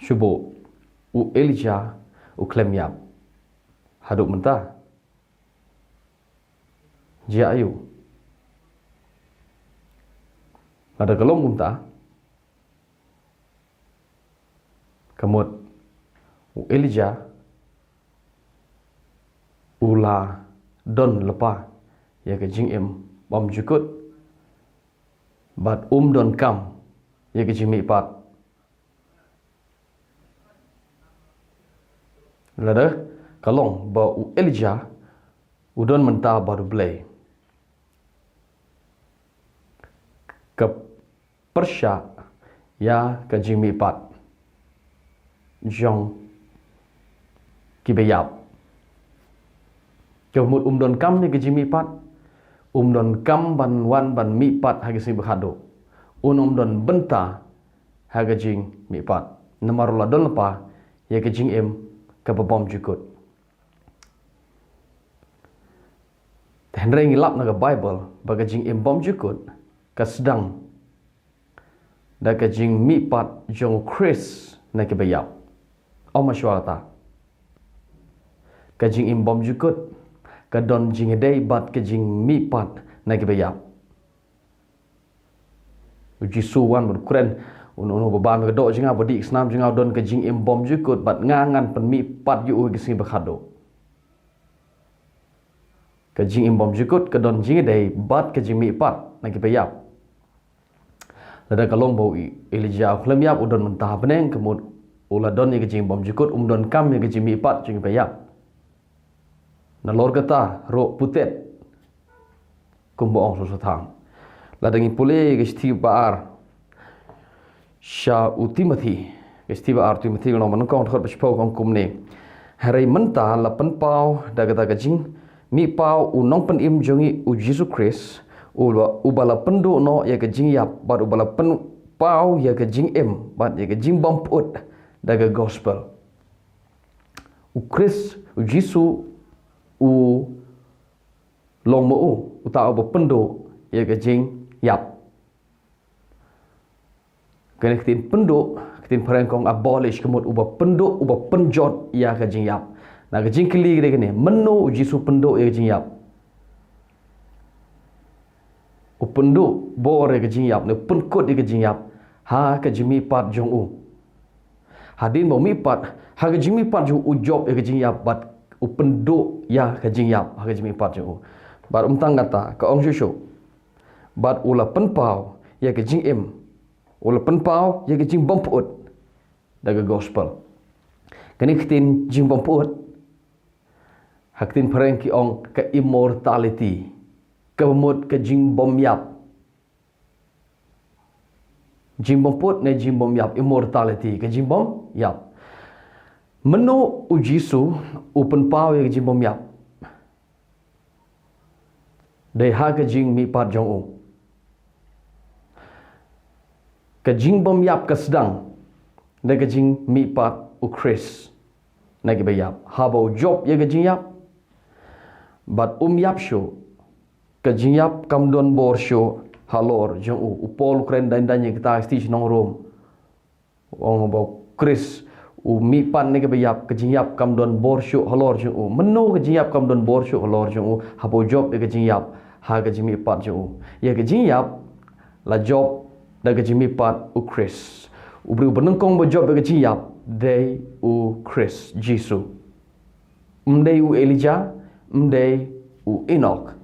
Syubo u Elijah u klem yap haduk mentah jia ayu ada kelong mentah kemut u Elijah ula don lepa ya ke jing em bom jukut bat don kam ya ke jimi pat lada kalong ba u Elijah udon mentah baru belai ke Persya ya ke jimi pat jong kibayap kemut don kam ni ke jimi pat don kam ban wan ban mi pat hagi si berhado don benta hagi jing mi pat namarula don lepa ya ke jing em ke bom jukut Henry ngilap naga Bible baga jing em bom jukut ka sedang da ka jing mi pat jong Chris na ke bayap o masywarata ka jing em bom jukut ka don jing dei bat ka jing mi pat na ke bayap uji suwan berkuren uno beban ke dok jinga bodi snam jinga don ke jing em bom jukut bat ngangan pen mi pat yu ke sing berkhado ke jing em bom jukut ke don jing dei bat ke jing mi pat na ke bayap lada kalong bau Elijah klem yap udon mentah beneng kemud ula don ye ke jing bom jukut don kam ye ke jing mi pat jing bayap na lor kata ro putet kumbo ong susatang lada ngi pule ke sti baar sha u Timothy ke sti baar Timothy no man kong thot bachpo kong kumne harai menta la pen pau da kata ke jing mi pau u nong pen im jongi u Jesus Christ ubala pendu no ya ke jing yap bat ubala pen pau ya ke jing em bat ya ke jing bom put daga gospel u Chris u Jesus u long mo u ta ba pendu ya ke jing yap kene kitin pendu kitin perengkong abolish kemut uba pendu uba penjot ya ke jing yap na ke jing kili gede menu u Jesus pendu ya ke jing yap upendu bore ke jing yap ne penkut ke jing yap ha ke jimi pat jong u hadin mo mi pat ha ke jimi pat ju u job ke jing yap bat upendu ya ke jing yap ha ke jimi pat jong u bar tang kata ke ong shushu bat ula penpau ya ke jing em ula penpau ya ke jing bomput daga gospel kini kitin jing bomput haktin perengki ong ke immortality kemut ke jing bom yap jing bom put ne jing bom yap immortality ke jing bom yap menu u Jisu open power ke jing bom yap dei ha ke jing mi pat jong u ke jing bom yap ke sedang de ke jing mi pat u Chris na ke bayap ha bo job ye ke jing yap bat yap sho ke jing yap kam don bor sho halor jong u upol kren dan dan kita stage nong rom ong bo Chris u mi pan ne ke bayap ke jing yap kam don bor sho halor jong u menu ke jing yap kam don bor sho halor jong u habo job ke jing yap ha ke jing mi pat jong u ye ke jing yap la job da ke jing mi pat u Chris u bru benengkong bo job ke jing yap dei u Chris Jisu mdei u Elijah mdei u Enoch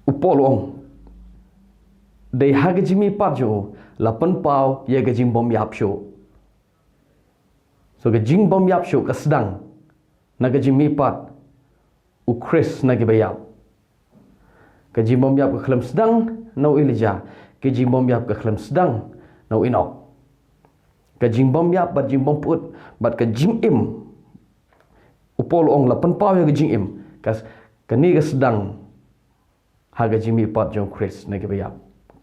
upolong dei hage jimi pat jo la pen pau ye ge jing bom yap sho so ge jing bom yap sho ka sedang na ge jimi pat u Chris na ge bayap ke jing bom yap ke klem sedang no Elijah ke jing bom yap ke klem sedang no Enoch ke jing bom yap bat jing bom put bat ke jing im upolong la pen pau ye ge jing im kas ke ni ge sedang haga jimi pat jong Chris na ke bayap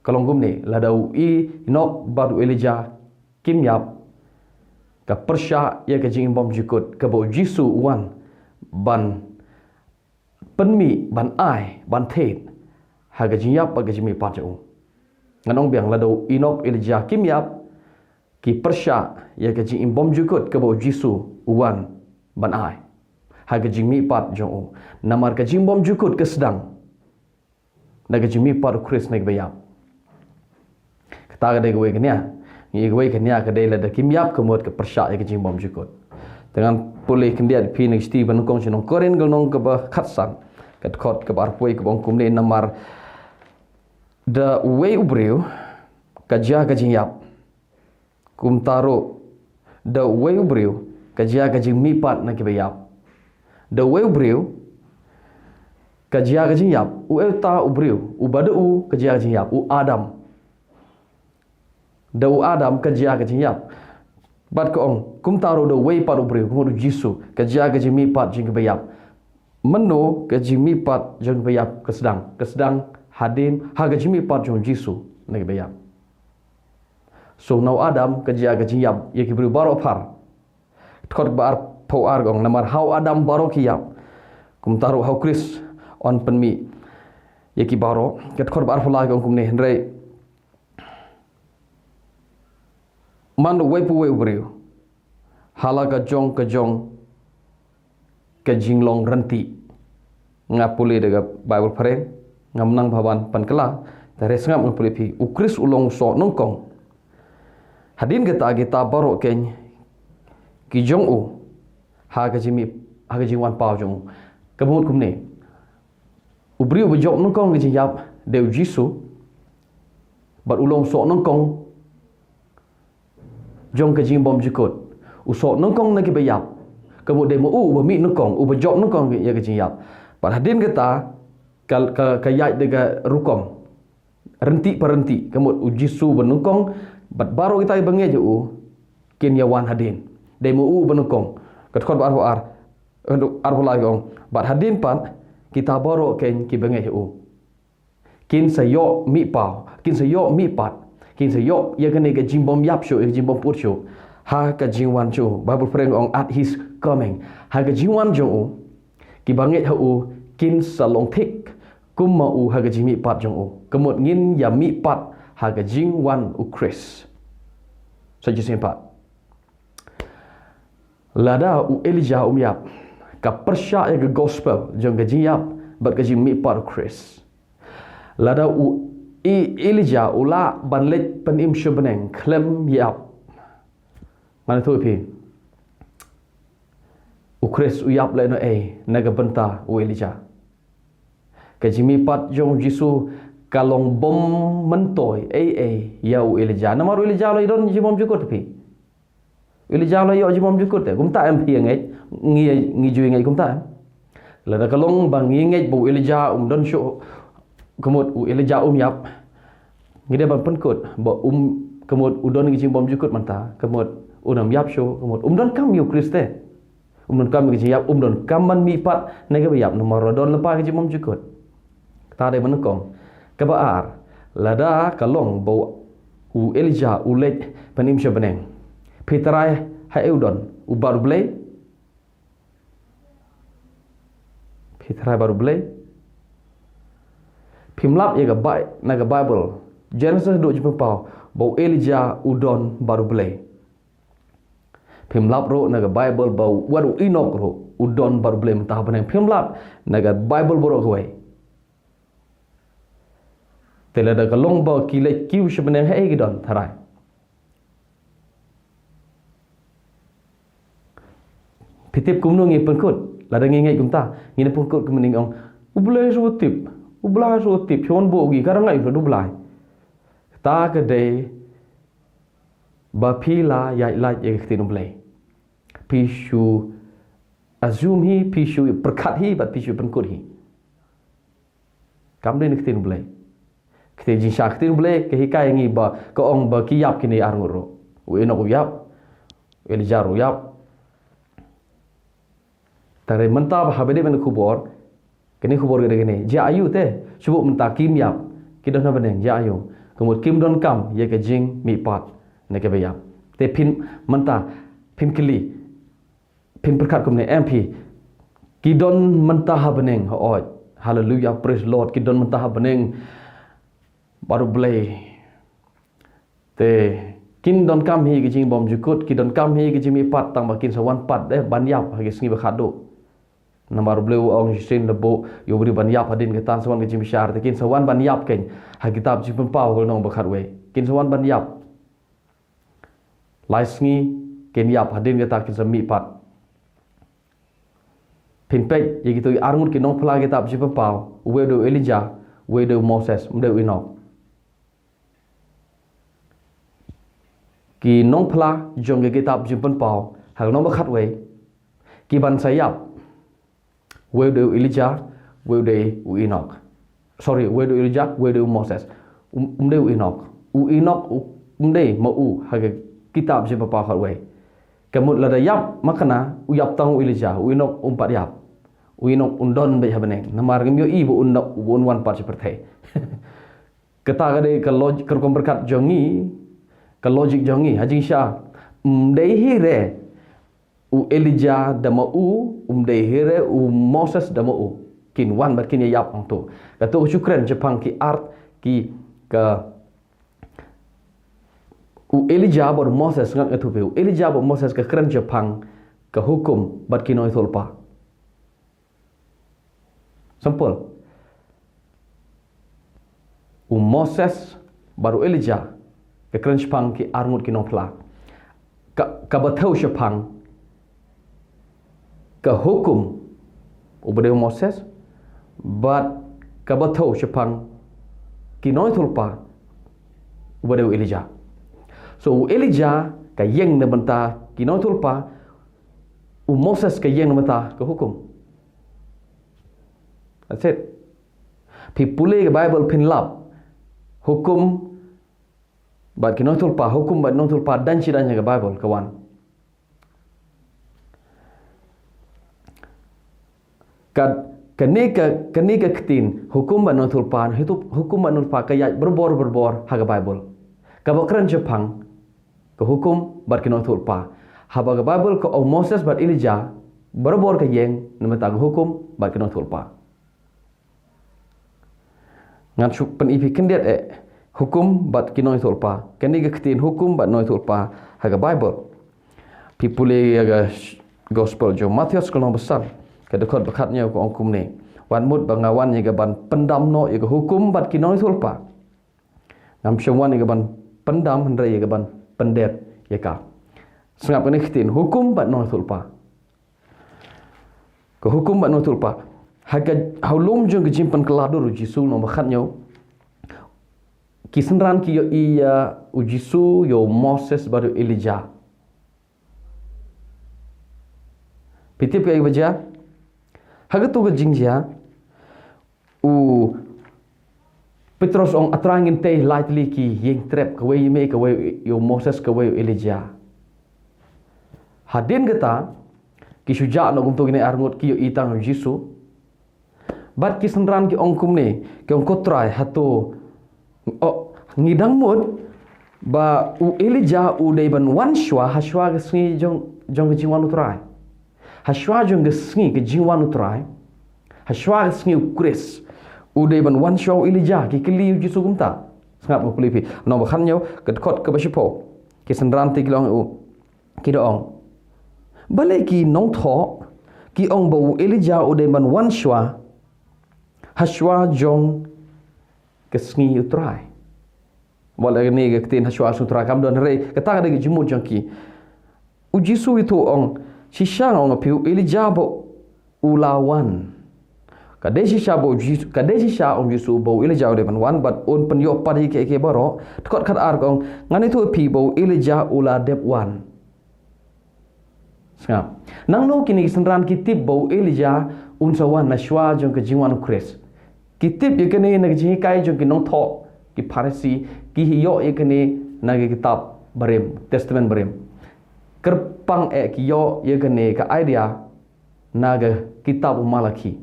kalong gumne ladau Enoch badu Elijah kim yap ka Persya ya ke jing bom jukut ke bo Jisu wan ban penmi ban ai ban thet haga jing yap haga jimi pat jong nganong biang lado Inok Elijah Kim Yap ki persya ya ke jing imbom jukut ke bo Jisu uwan ban ai ha ke jing mi pat jong namar ke jing bom jukut ke sedang na ke jing mi pat Chris nek bayap kata ke gue kenya ni gue kenya ke dei lada Kim Yap ke mod ke persya ya ke jing bom jukut dengan pulih kendia pi nek Steven kong chinong koren golong ke ba khatsan ke khot ke bar poi ke bong kumne namar the way ubreu kajia ke jing yap kum taro the way ubreu kajia ke jing mi pat na ke bayap the way ubreu kajia ke jing yap u eta ubreu u badu u kajia ke jing yap u Adam the u Adam kajia ke jing yap bat ko ong kum taro the way pat ubreu kum Jisu kajia ke jing mi pat jing ke bayap meno ke jing mi pat jing ke bayap kesedang hadin ha ke jing mi pat jong Jisu na ke bayap so now Adam kerja yap ye ki bru baro par thot bar pho ar gong namar how Adam baro ki yap kum taru how Chris on penmi ye ki baro ke thot bar phula gong kum ne hendrai man we pu we bru hala ka jong ke jinglong ranti ngapuli daga Bible friend ngamnang bhawan pankala tare sangam ngapuli pi u Chris ulong so nongkong hadin kita baro ken ki jong u ha ka jing wan pau jong kemut kumne ubri u jok nong kong ki yap deu Jisu bat ulong so nong kong jong ka jing bom jikot u so nong kong na ki bayap kemut de mu u mi nong kong u jok nong kong ya ka jing yap bat hadin kita ka yai de rukom renti parenti kemut u Jisu benong kong bat baru kita bangai je u kin yawan hadin dei mu u benukong kat khot ar lagi ong bat hadin pat kita baru ken ki bangai je u kin sayo mi pau kin sayo mi pat kin sayo ya kene ke jimbom yap shu jimbom put shu ha ka jingwan chu Bible friend ong at his coming ha ka jingwan jo u ki bangai ha u kin salong thik kum ma u ha ka jimi pat jong u kemut ngin ya mi pat ha ka jing wan u Chris saja sempat lada u Elijah yap ka persya ya ke gospel jong ka jing yap bat ka jing mi pat Chris lada u Elijah ula banlet penim shubeneng klem yap mana tu pi u Chris u yap le no naga benta u Elijah ka jing mi pat jong Jisu kalong bom mentoy ya u Elijah namar u Elijah lo idon jimom jukut pi Elijah lo yo jimom jukut kum ta em pi ngi ju ngai kum ta la da kalong bang ngi bu Elijah don shu kemut u Elijah yap ngi de ban penkut bo kemut udon ngi jimom jukut manta kemut unam yap shu kemut don kam yu Kriste don kam ngi yap don kam man mi pat nega yap namar don lepa ngi jimom jukut ta de menekong kebaar lada kalong bau u Elijah ulet panim syabeneng pitrai hai udon u baru blay pitrai baru blay pimlap ya ga naga Bible Genesis do jumpa pau bau Elijah udon baru blay pimlap ro naga Bible bau wadu Inok ro udon baru blay mentah beneng pimlap naga Bible borok wei tela da kalong ba kilai kiu sebenarnya hai gidon tharai pitip kumno ngi pengkut lada ngi kumta ngi pengkut kemening ong ublai so tip chon bo gi karang ngai do blai ta ke de ba pila yai la ye tin blai pishu azum hi pishu perkat hi bat pishu pengkut hi kam de ni tin blai kete jin syak tin blai ke hikai ngi ba ko ong ba ki yap kini ar ngoro u Enok yap Elijah yap tare mentah habede men khubor kini khubor gede gini ja ayu te subu mentah Kim yap kidon beneng ja ayu kemut Kim don kam ye ke jing mi pat ne ke bayap te pin mentah pin kili pin perkat kumne MP kidon mentah beneng ho haleluya praise Lord kidon mentah beneng baru blay te kin don kam hi ki jing bom jukut ki don kam hi ki jimi pat tang bakin sawan pat ban yap ha ki sngi ba khado namar bleu ong sin lebo yo bri ban yap hadin ke tan sawan ke jimi syar te kin sawan ban yap ken ha kitab ji pun pau ko nong ba khat we kin sawan ban yap lai sngi ken yap hadin ke ta ki sami pat pin pe ye gitu arngut ki nong phla kitab ji pun pau we do Elijah we do Moses mde Enoch ki nong phla jong ke kitab ji pun pau ha nong ba khat we ki ban sayap we do Elijah we do Enoch sorry we do Elijah we do Moses mde Enoch Enoch mde ma ha ke kitab ji pun pau khat we kemut la da yap makna yap tang Elijah Enoch pat yap Enoch undon be habeneng namar gemyo i bu undok un wan pat seperti kata gade ke logik ke berkat jongi ke logik jongi haji sya mdei hire Elijah dama mdei hire Moses dama kin wan bat kin yap ang tu kata syukran Jepang ki art ki ke Elijah bor Moses ngat atu pe Elijah bor Moses ke keren Jepang ke hukum bat kinoi tolpa simple Moses baru Elijah ke keren Jepang ki arngut ki nopla ka bathau Jepang ke hukum ubade Moses bat ka bathau Jepang ki noi tolpa ubade Elijah so Elijah ka yeng na banta ki noi tolpa Moses ka yeng na banta ke hukum. That's it. Pipule ke Bible pin lap hukum bat ki notul pa hukum bat notul pa dan cidanya ke Bible kawan. Kene ke ketin hukum bat notul pa itu hukum bat notul pa kaya berbor ha ke Bible. Ka bakran Jepang ke hukum bat ki notul pa. Ha ke Bible ke Moses bat Elijah berbor ke yeng nama tag hukum bat ki notul pa. Ngan syuk pen ipi kendiat hukum bat kinoi tolpa kendi ke ketin hukum bat noi tolpa haga Bible pipule aga gospel jo Matius kolong besar ke dekat bekatnya ko ongkum ni wan mut bangawan ye ban pendam no ye hukum bat kinoi tolpa ngam syamwan ye ban pendam hendra ye ban pendet ye ka sengap ni ketin hukum bat noi tolpa ke hukum bat noi tolpa haga haulum jong jimpan keladur jisu no bakhatnya kisenran ki yo iya ujisu yo Moses baru Elijah pitip ke baja haga tu jingjia Petrus ong atrangin teh lightly ki yeng trap ke we me ke we yo Moses ke we Elijah hadin kata ki suja no gumtu gini arngut ki yo itang jisu bat kisenran ki ongkum ni ki ong kotrai hatu ngidang mud ba Elijah dei ban wan shwa hashwa gesngi jong ke jiwan utrai hashwa jong gesngi ke jiwan utrai hashwa gesngi ukris dei ban wan shwa Elijah ki kili jisu gumta sangap ngulipi no bakhan nyo ke kot ke basipo kisenran ti kilong ki doong bale ki nong tho ki ong ba Elijah dei ban wan shwa hashwa jong kesngi utrai wala ni ke tin hashwa sutra kam don re kata de jimut jangki ujisu itu ong shisha ong piu Elijah bo ulawan kade shisha bo jisu kade shisha ong jisu bo Elijah de ban wan bat on pen yo padi ke baro kot khat ar kong ngani tu pi bo Elijah ula dep wan sngap nang no kini senran kitip bo Elijah unsawan nashwa jong ke jiwan Chris kitip ye kene nag ji kai jong ki nong tho ki Pharisi ki hiyo ye kene nag kitab barem testament barem kerpang ki yo ye kene ka idea nag kitab Malaki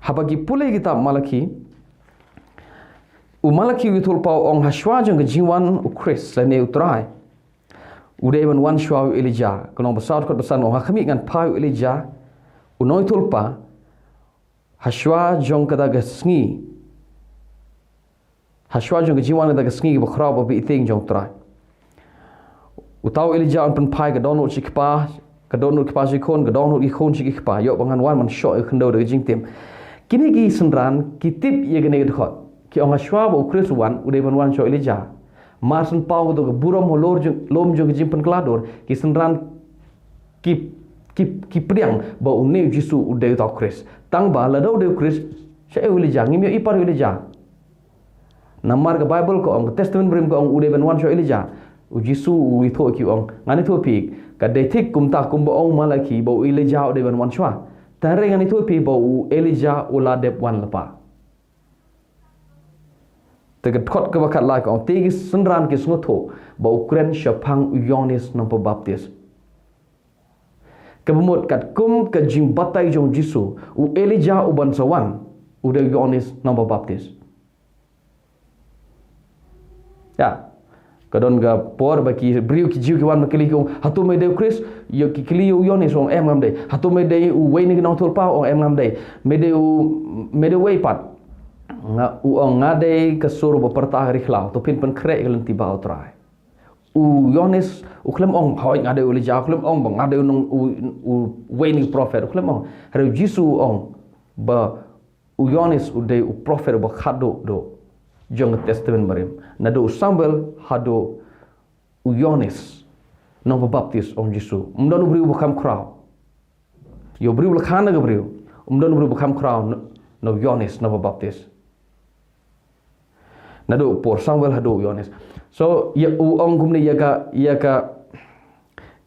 habagi pule kitab Malaki Malaki witul pau ong hashwa jong ke jiwan Chris lene utrai udai ban wan shwa Elijah kono besar kot besar ong kami ngan pau Elijah unoi tulpa hashwa jong kata gesngi Hashwa jong jiwan da sngi ba khra ba bi ting jong trai utau Elijah an pen pai ka don chi kpa ka don ki pa chi khon ka don ki khon chi kpa yo bangan wan man sho khndo de jing tem kini ki sendran kitip ye gene de khot ki ong Hashwa ba Chris wan ude ban wan sho Elijah marsen pau do buram holor jong lom jong jing pen klador ki sendran ki priang ba unne Jisu ude ta Chris tang ba la do de Chris sha Elijah ngim yo ipar Elijah namar ke Bible ko ong testament brim ko ong ude ben wan sho Elijah u Jisu u itho ki ong ngani tho pik ka de thik kum ta kum bo ong malaki bo Elijah ude ben wan shwa tare ngani tho pi bo u Elijah ula dep wan lapa te ke thot ke bakat la ko ong te gi sunran ki sngo tho bo ukren shapang u Yohanes no Baptis ke bumut kat kum ke jing batai jong Jisu u Elijah u ban sawan ude Yohanes no Baptis ya kadon ga por baki briu ki jiu ki wan makili ko hatu me de Chris yo ki kili yo Yohanes ong em ngam de hatu me de u we ni nong thol pa ong em ngam de me de we pat nga u ong ngade ka suru ba perta hari khlau to pin pen kre gelen ti ba utrai u Yohanes u klem ong hoi ngade u Elijah klem ong bang ngade nong u we ni prophet klem ong hari Jisu ong ba u Yohanes u de u prophet ba khado do jong testament marim nado Samuel hado u Yohanes no Baptis ong Jisu umdon bri bukham kraw yo bri khana ga bri umdon bri bukham kraw no Yohanes no Baptis nado por Samuel hado Yohanes so ya u ong gumne yaga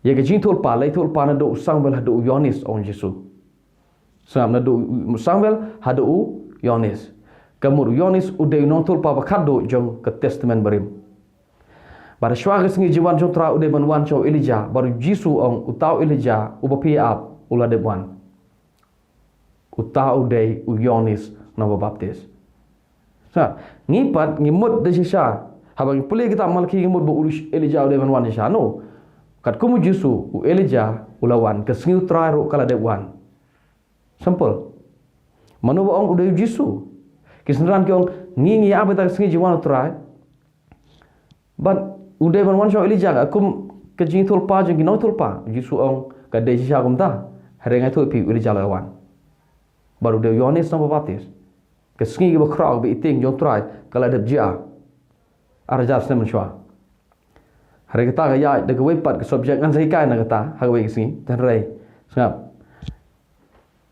jintol pa lai tol pa nado Samuel hado Yohanes ong Jisu sam nado Samuel hado Yohanes kamur Yohanes uday nontul pa bakado jong ke testament barim bar shwa singi jiwan jong tra uday ban wan cho Elijah baru Jisu ong utau Elijah ubapi ap ula de wan utau uday u Yohanes no Baptis sa ngipat ngimut de sha habang puli kita malki ngimut bu Elijah uday ban wan sha no kat kumu Jisu u Elijah ulawan ke singi tra ro kala de wan simple manu ong uday Jisu kisnran kyong ngi apa tak singi jiwan utrai but uday ban wan sho Elijah akum ke jing thol pa jing no thol pa Jisu ong ka de sha kum ta hare ngai thoi pi Elijah lawan baru de Yohanes no Baptis ke singi ba kraw bi ting jong trai kala de jia arja sem shwa hare kita ga ya de we pat ke subject ngan sai kai na kata ha we singi tan rai ngap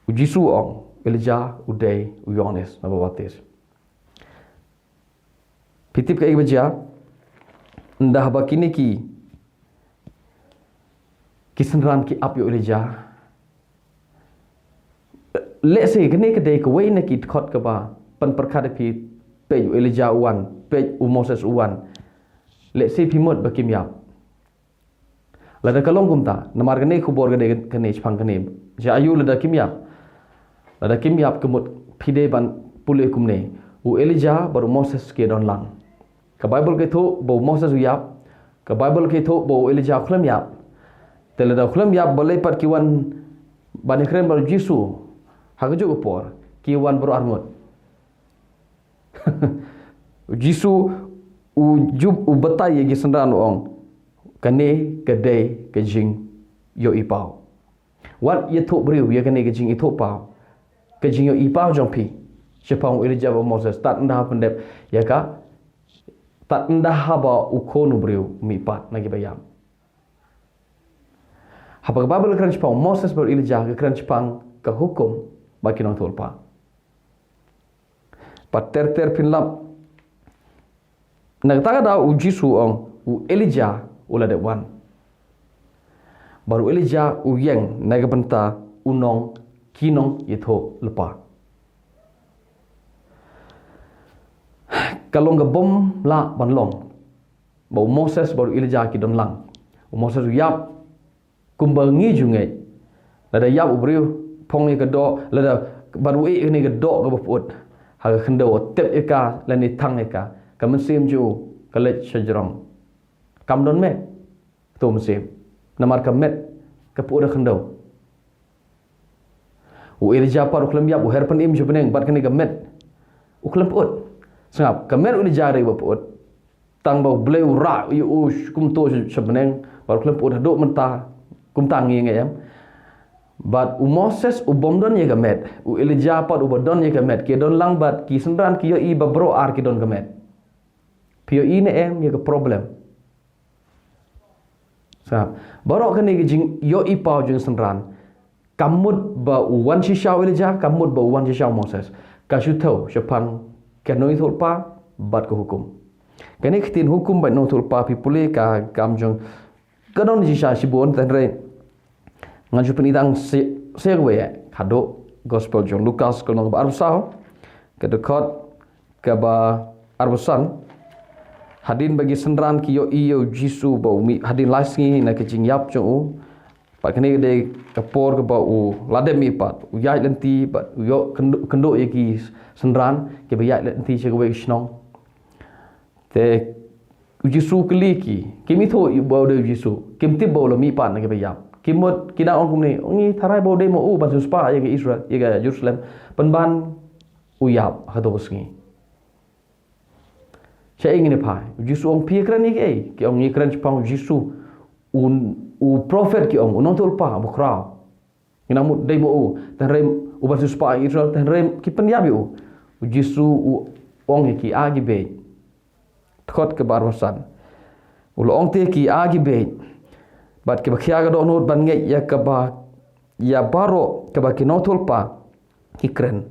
Jisu ong Elijah uday u Yohanes no Baptis pitip ka baca ndah bakini ki kisenran ki ap yo Elijah le se kene ke de ko we na ki khot ka ba pan perkhat pi pe yo Elijah wan pe u Moses wan le se pi mot bakim yap la da kalong kumta namar kene khubor ga de kene chpang kene ja ayu la da kim yap ada kim yap kemut pide ban pule kumne u Elijah baru Moses ke don lang ka Bible ke tho bo Moses yap ka Bible ke tho bo Elijah khlam yap tele da khlam yap boleh pat kiwan ban kren baru Jisu hagju upor kiwan baru armut Jisu u jub u batai ye sendran ong kane kedai kejing yo ipau wat ye tho briu ye kane kejing itho pau kejing yo ipau jong pi sepang Elijah ba Moses tat ndah pendep ya ka tat ndah ba ukonu briu mi pat nagi bayam haba Bible kran sepang Moses ber Elijah ke kran sepang ke hukum bagi nong tolpa pat ter pinlap nagtaga da u Jisu ong u Elijah ula de wan baru Elijah u yang naga benta unong kinong itho lepa kalau ngebom la banlong bau Moses baru Elijah ki don lang Moses yap kumbangi jungai lada yap ubriu pongi kedo lada baru ni kedo ke baput ha khendo tep eka lani thang eka kamesim ju kalet shajrong kam don met to mesim namar kamet kapura khendo u Elijah par uklam yap u herpan im jubeneng bat kani kamet uklam put Sengap kemet Elijah dari baput tang bau bleu ra yu kum to sebeneng baru klem put haduk mentah kum tangi ngayam. But Moses bomdon ye kemet Elijah pat bodon ye kemet ke don langbat ki sendran ki yo i babro ar ki don kemet. Pio ini ye ke problem. Sengap baru kene jing yo i pau jing sendran kamut ba wan shishaw Elijah kamut ba wan shishaw Moses kasu tau sepang kenoi thulpa bat ko hukum. Kene kitin hukum bat no thulpa pipule ka kamjong kadon shisha sibon tanre ngaju penidang serwe kado gospel John Lucas kolong ba arsau kedekot ke ba arbusan hadin bagi sendran ki yo iyo jisu ba umi hadin lasngi na kejing yap jo pat kene de kapor ke ba u ladem mi pat u yai lenti bat yo kendo ye ki sendran ke ba yai lenti che we snong te u jisu kliki kimi tho yu ba de jisu kim ti bo lo mi pat na ke ba yap kimot kina ong kumni ongi tharai bo de mo u ban spa ye ke Israel ye ke Jerusalem penban u yap hado sngi saya ingin apa? Jisu ong pi kran ni ke ong ni kran chpang Jisu u prophet ki ong non tol pa bukra ina mu dei mo u tan rem u ban spa Israel tan rem ki pen yabi u Jisu u ong ki agi be thot ke barwasan u lo ong te ki agi be bat ke bakhia ga do not ban nge ya ka ba ya baro ke ba ki non tol pa ki kran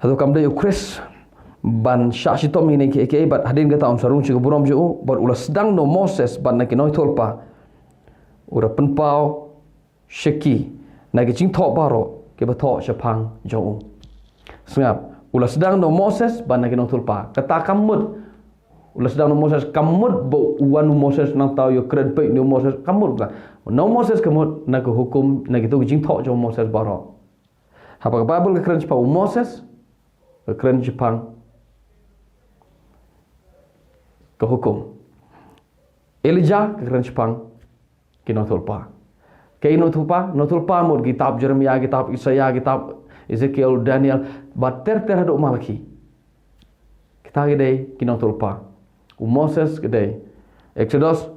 hado kam de u Chris ban syaksi tom ini ke bat hadin kata om sarung ciku burom ju bat ulah sedang no Moses ban nak noi tolpa ura penpau syeki nak jing thok baro ke ba thok sepang jo sengap ulah sedang no Moses ban nak noi tolpa kata kamut ulah sedang no Moses kamut bo uan Moses nang tau yo kren pe no Moses kamut ka no Moses kamut nak hukum nak itu jing thok jo Moses baro apa Bible ke kren sepau Moses kren Jepang ke hukum Elijah ke keren Jepang ke notulpa ke notulpa mod kitab Jeremia kitab Isaiah kitab Ezekiel Daniel bater haduk Malaki kita gede ke notulpa Moses gede Exodus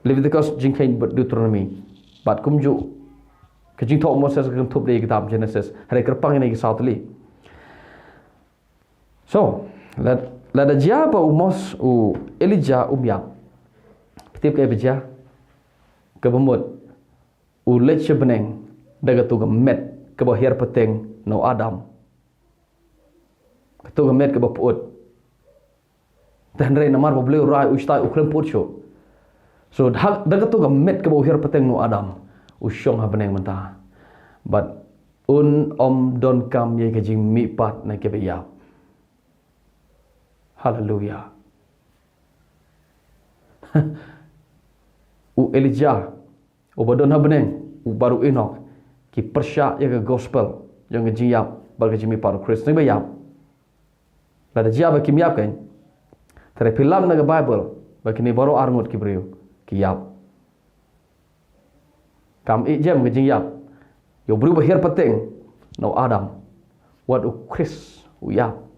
Leviticus jingkain Deuteronomy bat kumju ke jingtok Moses ke tup de kitab Genesis hari kerpang ini ke sautli so lada jia ba umos u Elijah umyak petip ke beja ke bemut u lech beneng daga tu gemet ke bahir peteng no Adam ke tu gemet ke baput dan re namar bo bleu rai ustai u klem put so daga tu gemet ke bahir peteng no Adam u syong ha beneng mentah but om don kam ye ke jing mi pat na ke beya. Haleluya. U Elijah, u badon habneng, u baru Enoch, ki persya ya ke gospel, yang ke jiyap, bagi jimi paru Kristen bayap. Lada jiyap bagi miyap kan? Tere filam na ke Bible, bagi ni baru arngut ki beriu, ki yap. Kam jem ke jiyap, yo beriu bahir peteng, no Adam, wat u Chris, u yap.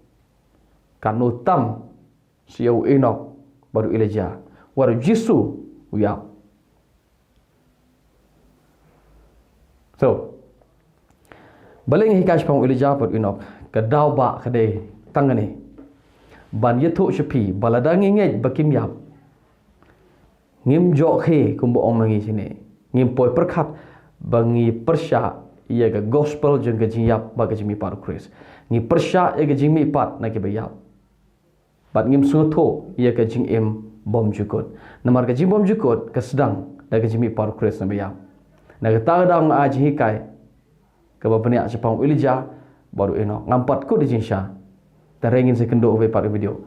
Kanu tam siau Enoch baru Elijah waru Jisu uyap so baling hikai pang Elijah baru Enoch kedau ba kade tangani ban yetu sepi baladangi ngej bakim yap ngim jok he kumbo ong mangi sini ngim poi perkat bangi persya ia ke gospel jeng ke jiap bagi jimi paru Chris ngi persya ia ke jimi pat na ke bayap bat ngim suto ia ke jing em bom jukut namar ke jing bom jukut ke sedang da ke jimi par Chris na bayam na ke ta dang a ji kai ke ba penia sepang Elijah baru Enoch ngampat ku di jinsha ta rengin se kendo ve par video